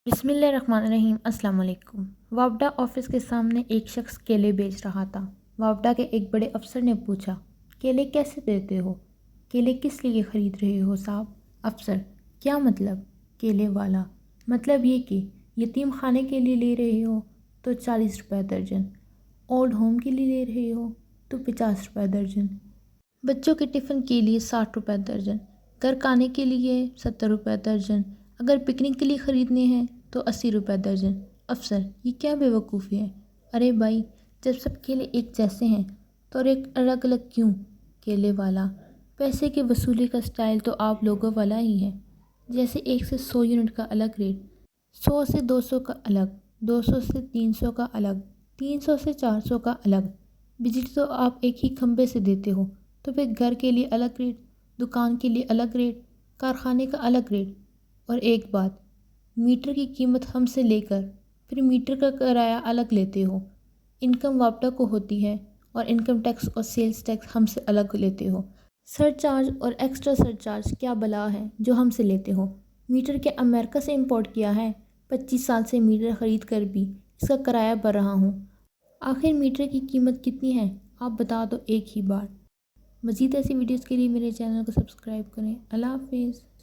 بسم اللہ الرحمن الرحیم۔ السلام علیکم۔ وابڈا آفس کے سامنے ایک شخص کیلے بیچ رہا تھا۔ وابڈا کے ایک بڑے افسر نے پوچھا، کیلے کیسے دیتے ہو؟ کیلے کس لیے خرید رہے ہو صاحب؟ افسر: کیا مطلب؟ کیلے والا: مطلب یہ کہ یتیم خانے کے لیے لے رہے ہو تو 40 روپے درجن، اولڈ ہوم کے لیے لے رہے ہو تو 50 روپے درجن، بچوں کے ٹفن کے لیے 60 روپے درجن، گھر کھانے کے لیے 70 روپے درجن، اگر پکنک کے لیے خریدنے ہیں تو 80 روپے درجن۔ افسر: یہ کیا بے وقوفی ہے؟ ارے بھائی، جب سب کیلے ایک جیسے ہیں تو ایک الگ الگ کیوں؟ کیلے والا: پیسے کے وصولی کا سٹائل تو آپ لوگوں والا ہی ہے، جیسے 1 سے 100 یونٹ کا الگ ریٹ، 100 سے 200 کا الگ، 200 سے 300 کا الگ، 300 سے 400 کا الگ۔ بجلی تو آپ ایک ہی کھمبے سے دیتے ہو، تو پھر گھر کے لیے الگ ریٹ، دکان کے لیے الگ ریٹ، کارخانے کا الگ ریٹ۔ اور ایک بات، میٹر کی قیمت ہم سے لے کر پھر میٹر کا کرایہ الگ لیتے ہو۔ انکم وابڈا کو ہوتی ہے اور انکم ٹیکس اور سیلز ٹیکس ہم سے الگ لیتے ہو۔ سر چارج اور ایکسٹرا سر چارج کیا بلا ہے جو ہم سے لیتے ہو؟ میٹر کیا امریکہ سے امپورٹ کیا ہے؟ 25 سال سے میٹر خرید کر بھی اس کا کرایہ بھر رہا ہوں۔ آخر میٹر کی قیمت کتنی ہے آپ بتا دو ایک ہی بار۔ مزید ایسی ویڈیوز کے لیے میرے چینل کو سبسکرائب کریں۔ اللہ حافظ۔